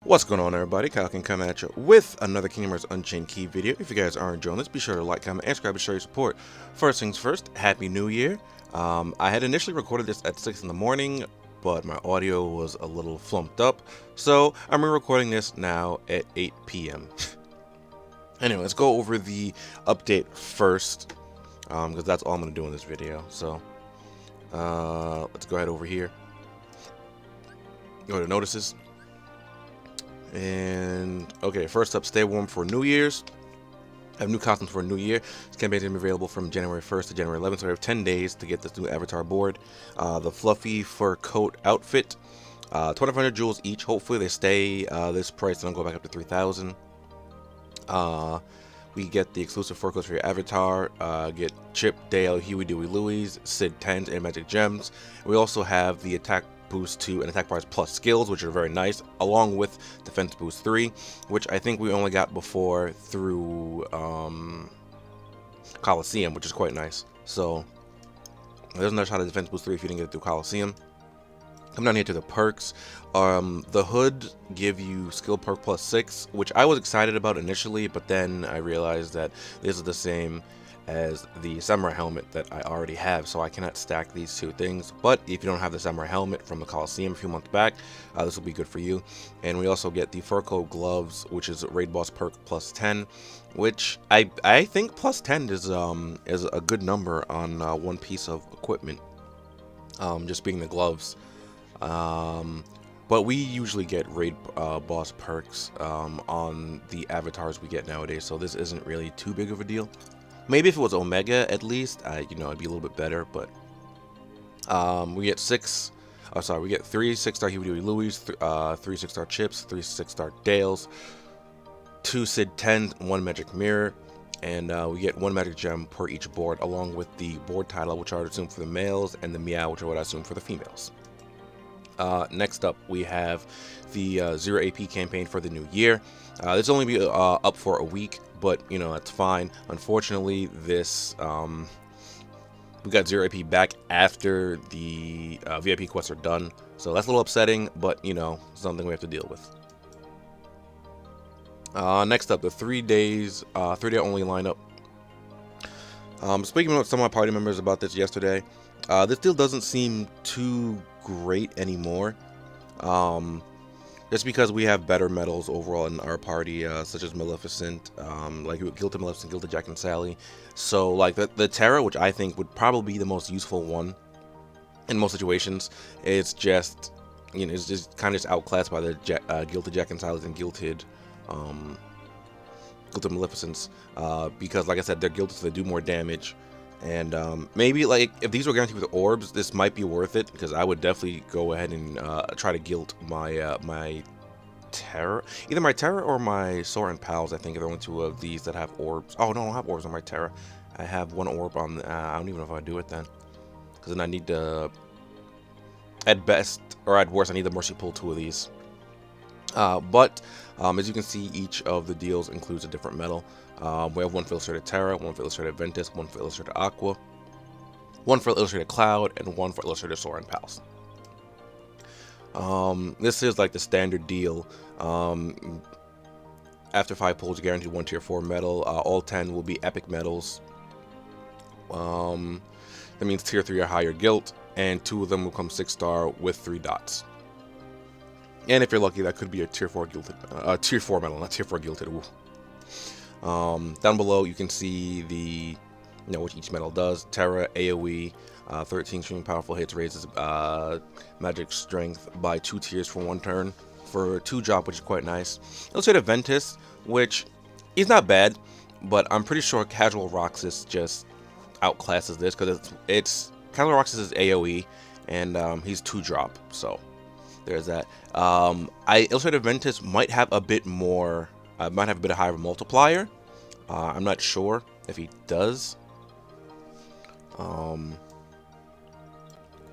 What's going on, everybody? Kyle can come at you with another Kingdom Hearts Unchained Key video. If you guys are enjoying this, be sure to like, comment, and subscribe to show your support. First things first, Happy New Year. I had initially recorded this at 6 in the morning, but my audio was a little flumped up, so I'm re-recording this now at 8 p.m. Anyway, let's go over the update first, because that's all I'm going to do in this video. So, let's go ahead over here. Go to notices. And okay, first up, stay warm for New Year's. I have new costumes for New Year. This campaign is going to be available from January 1st to January 11th, so I have 10 days to get this new avatar board. The fluffy fur coat outfit, 2,500 jewels each. Hopefully they stay this price and don't go back up to 3,000. We get the exclusive fur coats for your avatar. Get Chip, Dale, Huey, Dewey, Louie, Sid 10s, and Magic Gems. We also have the attack boost 2 and attack bars plus skills, which are very nice, along with defense boost 3, which I think we only got before through Coliseum, which is quite nice. So there's another shot of defense boost 3 if you didn't get it through Coliseum. Come down here to the perks. The hood give you skill perk plus 6, which I was excited about initially, but then I realized that this is the same as the samurai helmet that I already have, so I cannot stack these two things. But if you don't have the samurai helmet from the Coliseum a few months back, this will be good for you. And we also get the fur coat gloves, which is raid boss perk plus 10, which I think plus 10 is a good number on one piece of equipment, just being the gloves. But we usually get raid boss perks on the avatars we get nowadays, so this isn't really too big of a deal. Maybe if it was Omega, at least, you know, it'd be a little bit better. But we get 3 6-star Huey Dewey Louie, 3 6-star Chips, 3 6-star Dales, 2 Sid 10s, 1 Magic Mirror, and we get 1 Magic Gem per each board, along with the board title, which I would assume for the males, and the Meow, which I would assume for the females. Next up, we have the 0 AP campaign for the new year. This will only be up for a week, but you know, that's fine. Unfortunately, this we got 0 AP back after the VIP quests are done, so that's a little upsetting, but you know, something we have to deal with. Next up, the 3-day only lineup. Speaking with some of my party members about this yesterday, this deal doesn't seem too great anymore. Just because we have better medals overall in our party, such as Maleficent, like Gilted Maleficent, Gilted Jack and Sally. So like the Terra, which I think would probably be the most useful one in most situations, it's just, you know, it's just kind of just outclassed by the Gilted Jack and Sally's and Gilted Maleficents, because like I said, they're gilted, so they do more damage. And maybe like if these were guaranteed with orbs, this might be worth it, because I would definitely go ahead and try to gilt my my Terra, either my Terra or my Sora and Pals. I think are the only two of these that have orbs. Oh no, I don't have orbs on my Terra. I have 1 orb on. I don't even know if I do it then, because then I need to, at best or at worst, I need the Mercy Pull 2 of these. But as you can see, each of the deals includes a different medal. We have 1 for Illustrated Terra, 1 for Illustrated Ventus, 1 for Illustrated Aqua, 1 for Illustrated Cloud, and 1 for Illustrated Sora and Pals. This is like the standard deal. After 5 pulls, you guaranteed 1 tier 4 medal. All 10 will be epic medals. That means tier 3 or higher gilt, and 2 of them will come 6-star with 3 dots. And if you're lucky, that could be a tier 4 gilted, tier 4 medal, not tier 4 gilted. Ooh. Down below, you can see the, you know, what each medal does. Terra, AoE, 13 extremely powerful hits, raises magic strength by 2 tiers for 1 turn for 2 drop, which is quite nice. Illustrated Ventus, which is not bad, but I'm pretty sure Casual Roxas just outclasses this, because it's Casual Roxas is AoE, and he's 2 drop, so there's that. Illustrated Ventus might have a bit more. Might have a bit of higher of a multiplier. I'm not sure if he does.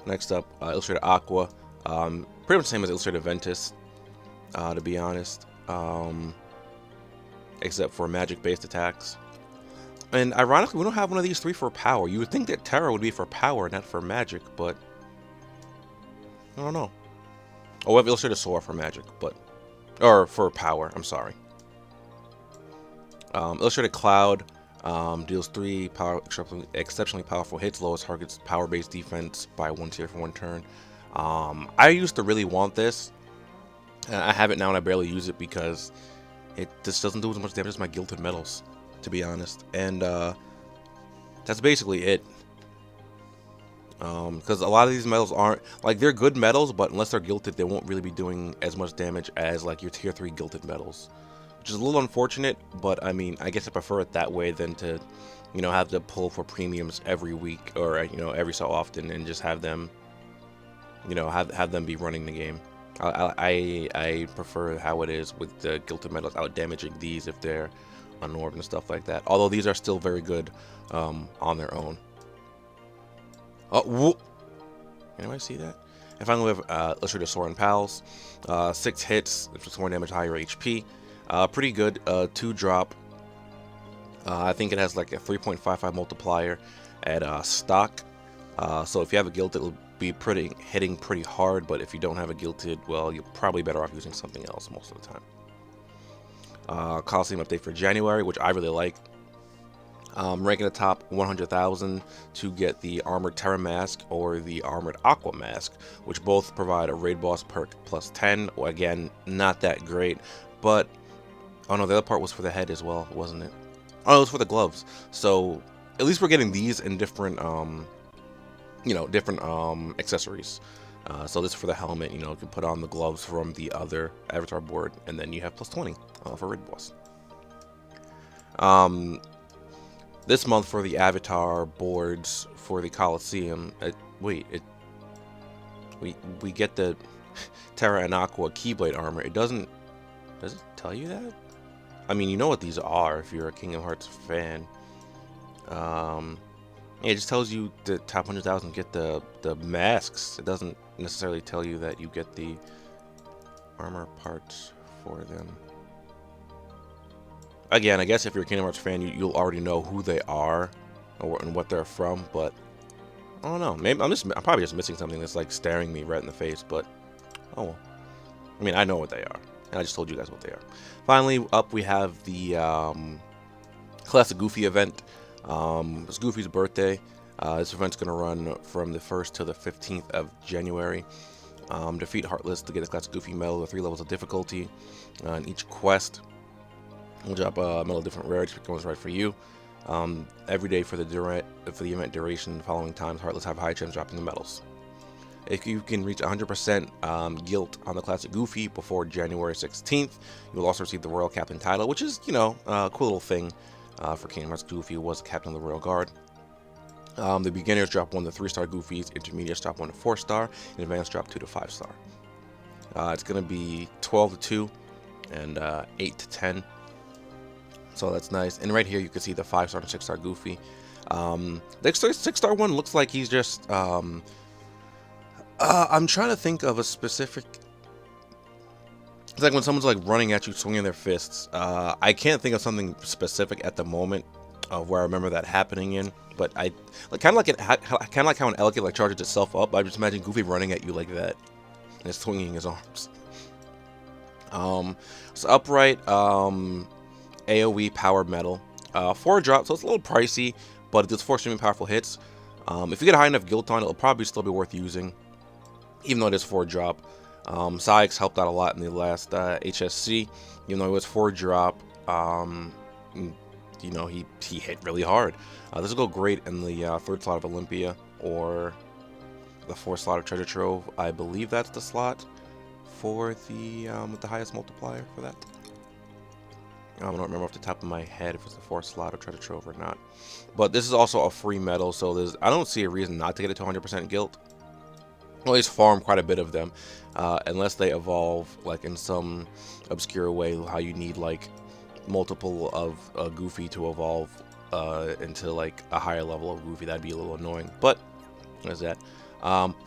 Next up, Illustrated Aqua. Pretty much the same as Illustrated Ventus, to be honest. Except for magic-based attacks. And ironically, we don't have one of these 3 for power. You would think that Terra would be for power, not for magic, but I don't know. Oh, we have Illustrated Sora for magic, but or for power. I'm sorry. Illustrated Cloud deals 3 exceptionally powerful hits, lowest target's power-based defense by 1 tier for 1 turn. I used to really want this. I have it now and I barely use it because it just doesn't do as much damage as my Gilded Metals, to be honest. And that's basically it. Because a lot of these metals aren't, like, they're good metals, but unless they're gilded, they won't really be doing as much damage as, like, your tier 3 gilded metals. Which is a little unfortunate, but, I mean, I guess I prefer it that way than to, you know, have to pull for premiums every week, or, you know, every so often, and just have them, you know, have them be running the game. I prefer how it is with the gilded metals out damaging these if they're unorbed and stuff like that. Although these are still very good on their own. Oh, whoop. Anybody see that? And finally, we have Illustrated Soren Pals. 6 hits, inflicts more damage, higher HP. Pretty good. 2-drop. I think it has like a 3.55 multiplier at stock. So if you have a gilded, it'll be hitting pretty hard. But if you don't have a gilded, well, you're probably better off using something else most of the time. Coliseum update for January, which I really like. Ranking the top 100,000 to get the Armored Terra Mask or the Armored Aqua Mask, which both provide a raid boss perk plus 10. Again, not that great, but oh no, the other part was for the head as well, wasn't it? Oh, it was for the gloves. So at least we're getting these in different, you know, different accessories. So this is for the helmet. You know, you can put on the gloves from the other avatar board, and then you have plus 20 for raid boss. This month for the avatar boards for the Coliseum, we get the Terra and Aqua Keyblade armor. Does it tell you that? I mean, you know what these are if you're a Kingdom Hearts fan. Yeah, it just tells you the top 100,000 get the masks. It doesn't necessarily tell you that you get the armor parts for them. Again, I guess if you're a Kingdom Hearts fan, you'll already know who they are and what they're from, but I don't know. Maybe I'm probably just missing something that's like staring me right in the face, but oh well. I mean, I know what they are, and I just told you guys what they are. Finally, up we have the Classic Goofy event. It's Goofy's birthday. This event's going to run from the 1st to the 15th of January. Defeat Heartless to get a Classic Goofy medal with 3 levels of difficulty. In each quest, we'll drop a medal of different rarity if it goes right for you. Every day for the event duration, the following times, Heartless have a high chance of dropping the medals. If you can reach 100% guilt on the Classic Goofy before January 16th, you will also receive the Royal Captain title, which is, you know, a cool little thing for Kingdom Hearts Goofy, who was the Captain of the Royal Guard. The beginners drop 1 to 3-star Goofies, intermediates drop 1 to 4-star, and advanced drop 2 to 5-star. It's going to be 12 to 2 and 8 to 10. So that's nice. And right here you can see the 5-star and 6-star Goofy. The 6-star one looks like he's just I'm trying to think of a specific. It's like when someone's like running at you, swinging their fists. I can't think of something specific at the moment of where I remember that happening in. But I kind of like how an Elkid like charges itself up. I just imagine Goofy running at you like that and swinging his arms. So upright AOE power metal, 4-drop, so it's a little pricey, but it does 4 extremely powerful hits. If you get a high enough guilt on it, it'll probably still be worth using, even though it is 4-drop. Sykes helped out a lot in the last HSC, even though it was 4-drop. You know, he hit really hard. This will go great in the 3rd slot of Olympia or the 4th slot of Treasure Trove. I believe that's the slot for the with the highest multiplier for that. I don't remember off the top of my head if it's the 4th slot of Treasure Trove or not. But this is also a free medal, so I don't see a reason not to get it to 100% guilt. Or at least farm quite a bit of them, unless they evolve like in some obscure way, how you need like multiple of Goofy to evolve into like a higher level of Goofy. That'd be a little annoying, but there's that.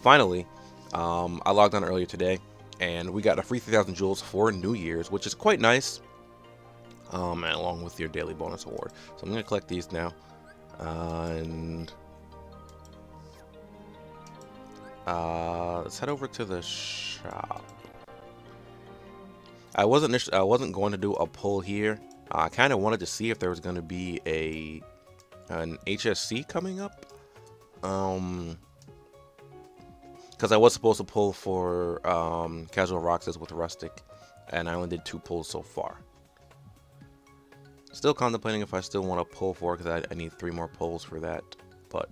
Finally, I logged on earlier today, and we got a free 3,000 jewels for New Year's, which is quite nice. And along with your daily bonus award. So I'm going to collect these now. And let's head over to the shop. I wasn't going to do a poll here. I kind of wanted to see if there was going to be an HSC coming up. Because I was supposed to pull for Casual Roxas with Rustic, and I only did 2 pulls so far. Still contemplating if I still want to pull for, because I need 3 more pulls for that, but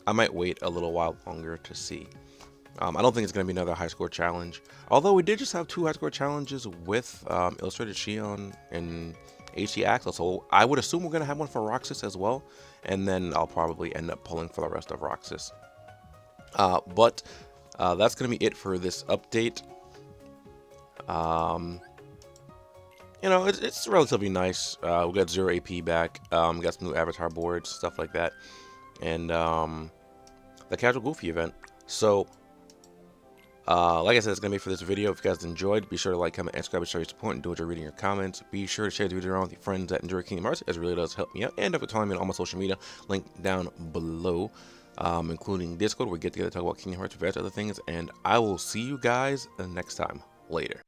I might wait a little while longer to see. I don't think it's going to be another high score challenge, although we did just have 2 high score challenges with Illustrated Shion and HC Axel, so I would assume we're going to have one for Roxas as well, and then I'll probably end up pulling for the rest of Roxas. But that's going to be it for this update. You know, it's relatively nice. We got 0 AP back. Got some new avatar boards, stuff like that, and the Casual Goofy event. So, like I said, it's going to be for this video. If you guys enjoyed, be sure to like, comment, and subscribe to show your support and do enjoy reading your comments. Be sure to share the video around with your friends that enjoy Kingdom Hearts, as it really does help me out. And if you're telling me on all my social media, link down below, including Discord, where we get together to talk about Kingdom Hearts, various other things. And I will see you guys next time. Later.